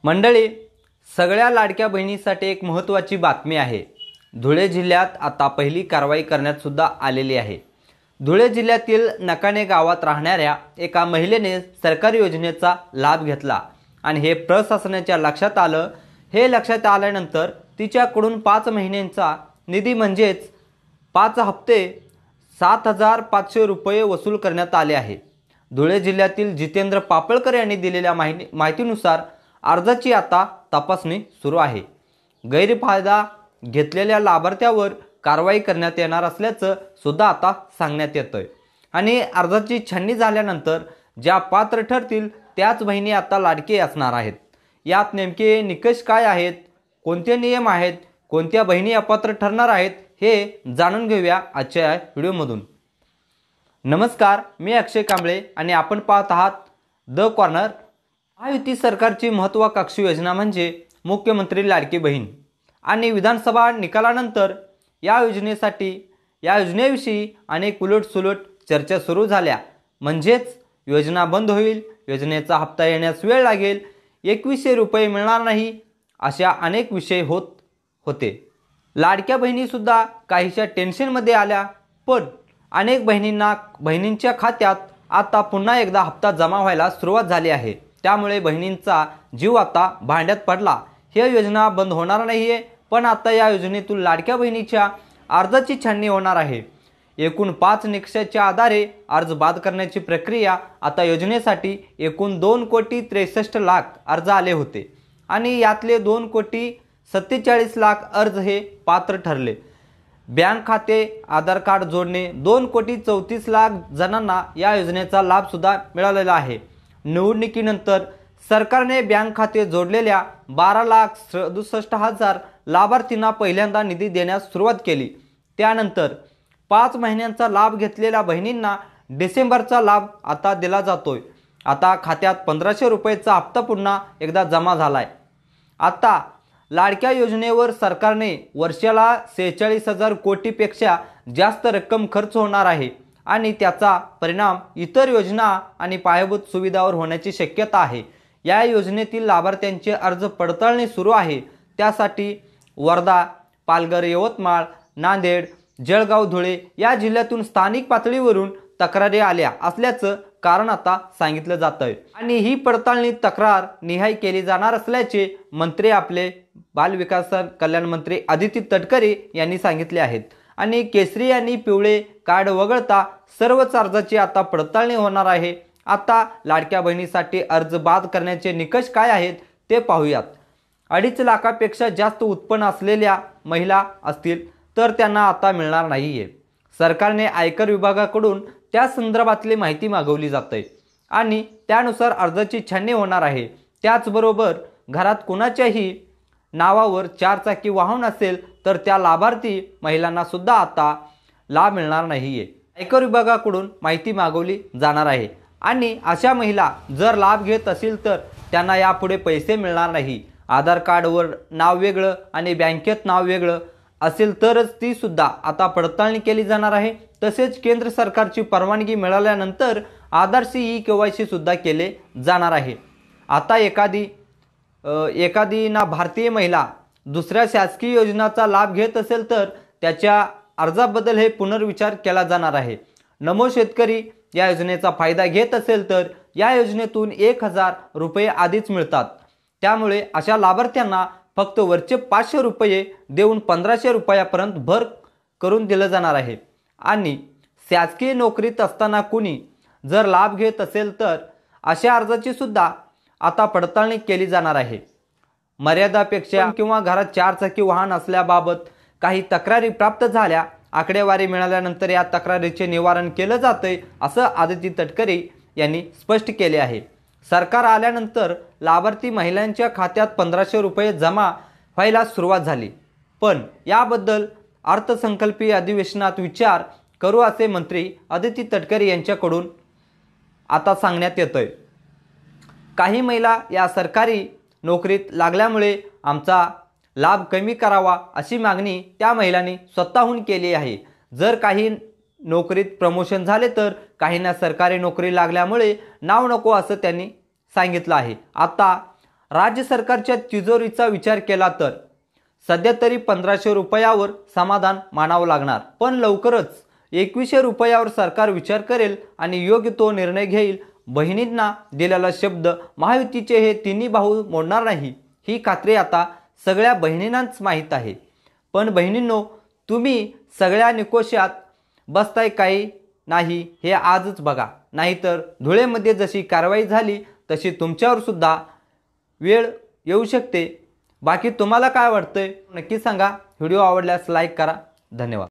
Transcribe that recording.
मंडळी, सगळ्या लाडक्या बहिणीसाठी एक महत्त्वाची बातमी आहे। धुळे जिल्ह्यात आता पहिली कारवाई करण्यात सुद्धा आलेली आहे। धुळे जिल्ह्यातील नकाणे गावात राहणाऱ्या एका महिलेने सरकारी योजनेचा लाभ घेतला आणि हे प्रशासनाच्या लक्षात आलं। हे लक्षात आल्यानंतर तिच्याकडून 5 महिन्यांचा निधी म्हणजेच 5 हप्ते 7,500 रुपये वसूल करण्यात आले आहे। धुळे जिल्ह्यातील जितेंद्र पापळकर यांनी दिलेल्या माहितीनुसार अर्जाची आता तपासणी सुरू आहे। गैरफायदा घेतलेल्या लाभार्थ्यावर कारवाई करण्यात येणार असल्याचं सुद्धा आता सांगण्यात येतंय आणि अर्जाची छाननी झाल्यानंतर ज्या पात्र ठरतील त्याच बहिणी आता लाडके असणार आहेत। यात नेमके निकष काय आहेत, कोणते नियम आहेत, कोणत्या बहिणी अपात्र ठरणार आहेत हे जाणून घेऊया आजच्या व्हिडिओमधून। नमस्कार, मी अक्षय कांबळे आणि आपण पाहत आहात द कॉर्नर। महायुती सरकारची महत्त्वाकांक्षी योजना म्हणजे मुख्यमंत्री लाडकी बहीण आणि विधानसभा निकालानंतर या योजनेविषयी अनेक उलटसुलट चर्चा सुरू झाल्या। म्हणजेच योजना बंद होईल, योजनेचा हप्ता येण्यास वेळ लागेल, 2100 रुपये मिळणार नाही, अशा अनेक विषय होते। लाडक्या बहिणी सुद्धा काहीशा टेन्शनमध्ये आल्या, पण अनेक बहिणींच्या खात्यात आता पुन्हा एकदा हप्ता जमा व्हायला सुरुवात झाली आहे। त्यामुळे बहिणींचा जीव आता भांड्यात पडला। ही योजना बंद होणार नाहीये, पण आता या योजनेतून लाडक्या बहिणीच्या अर्जाची छाननी होणार आहे। एकूण 5 निकषाच्या आधारे अर्ज बाद करण्याची प्रक्रिया आता योजनेसाठी एकूण 2,63,00,000 अर्ज आले होते आणि यातले 2,47,00,000 अर्ज हे पात्र ठरले। बँक खाते, आधार कार्ड जोडणे 2,34,00,000 जणांना या योजनेचा लाभ सुद्धा मिळालेला आहे। निवडणुकीनंतर सरकारने बँक खाते जोडलेल्या 12,67,000 लाभार्थींना पहिल्यांदा निधी देण्यास सुरुवात केली। त्यानंतर 5 महिन्यांचा लाभ घेतलेल्या बहिणींना डिसेंबरचा लाभ आता दिला जातोय। आता खात्यात 1,500 रुपयाचा हप्ता पुन्हा एकदा जमा झालाय। आता लाडक्या योजनेवर सरकारने वर्षाला 46,000 कोटीपेक्षा जास्त रक्कम खर्च होणार आहे आणि त्याचा परिणाम इतर योजना आणि पायाभूत सुविधांवर होण्याची शक्यता आहे। या योजनेतील लाभार्थ्यांचे अर्ज पडताळणी सुरू आहे। त्यासाठी वर्धा, पालघर, यवतमाळ, नांदेड, जळगाव, धुळे या जिल्ह्यातून स्थानिक पातळीवरून तक्रारी आल्या असल्याचं कारण आता सांगितलं जातंय आणि ही पडताळणी तक्रार निहाय केली जाणार असल्याचे मंत्री आपले बालविकास कल्याण मंत्री आदिती तटकरे यांनी सांगितले आहेत आणि केसरी आणि पिवळे कार्ड वगळता सर्वच अर्जाची आता पडताळणी होणार आहे। आता लाडक्या बहिणीसाठी अर्ज बाद करण्याचे निकष काय आहेत ते पाहूयात। 2.5 लाखापेक्षा जास्त उत्पन्न असलेल्या महिला असतील तर त्यांना आता मिळणार नाहीये। सरकारने आयकर विभागाकडून त्या संदर्भातली माहिती मागवली जाते आणि त्यानुसार अर्जाची छाननी होणार आहे। त्याचबरोबर घरात कोणाच्याही नावावर 4 चाकी वाहन असेल तर त्या लाभार्थी महिलांना सुद्धा आता लाभ मिळणार नाहीये। आयकर विभागाकडून माहिती मागवली जाणार आहे आणि अशा महिला जर लाभ घेत असतील तर त्यांना यापुढे पैसे मिळणार नाही। आधार कार्डवर नाव वेगळं आणि बँकेत नाव वेगळं असेल तरच ती सुद्धा आता पडताळणी केली जाणार आहे। तसेच केंद्र सरकारची परवानगी मिळाल्यानंतर आधारशी ई-केवायसी सुद्धा केले जाणार आहे। आता एखादी भारतीय महिला दुसऱ्या शासकीय योजनांचा लाभ घेत असेल तर त्याच्या अर्जाबद्दल हे पुनर्विचार केला जाणार आहे। नमो शेतकरी या योजनेचा फायदा घेत असेल तर या योजनेतून 1,000 रुपये आधीच मिळतात। त्यामुळे अशा लाभार्थ्यांना फक्त वरचे 500 रुपये देऊन 1,500 रुपयापर्यंत भर करून दिलं जाणार आहे आणि शासकीय नोकरीत असताना कुणी जर लाभ घेत असेल तर अशा अर्जाची सुद्धा आता पडताळणी केली जाणार आहे। मर्यादापेक्षा किंवा घरात 4 चाकी वाहन असल्याबाबत काही तक्रारी प्राप्त झाल्या, आकडेवारी मिळाल्यानंतर या तक्रारीचे निवारण केलं जातंय असं आदिती तटकरे यांनी स्पष्ट केले आहे। सरकार आल्यानंतर लाभार्थी महिलांच्या खात्यात 1,500 रुपये जमा व्हायला सुरुवात झाली, पण याबद्दल अर्थसंकल्पीय अधिवेशनात विचार करू असे मंत्री आदिती तटकरे यांच्याकडून आता सांगण्यात येतंय। काही महिला या सरकारी नोकरीत लागल्यामुळे आमचा लाभ कमी करावा अशी मागणी त्या महिलांनी स्वतःहून केली आहे। जर काही नोकरीत प्रमोशन झाले तर काहींना सरकारी नोकरी लागल्यामुळे नाव नको असं त्यांनी सांगितलं आहे। आता राज्य सरकारच्या तिजोरीचा विचार केला तर सध्या तरी 1500 रुपयावर समाधान मानावं लागणार, पण लवकरच 2100 रुपयावर सरकार विचार करेल आणि योग्य तो निर्णय घेईल। बहिणींना दिलेला शब्द महायुतीचे हे तिन्ही भाऊ मोडणार नाही, ही खात्री आता सगळ्या बहिणींनाच माहीत आहे। पण बहिणींनो, तुम्ही सगळ्या निकोशात बसताय काही नाही हे आजच बघा, नाहीतर धुळेमध्ये जशी कारवाई झाली तशी तुमच्यावर सुद्धा वेळ येऊ शकते। बाकी तुम्हाला काय वाटतंय नक्की सांगा। व्हिडिओ आवडल्यास लाईक करा। धन्यवाद।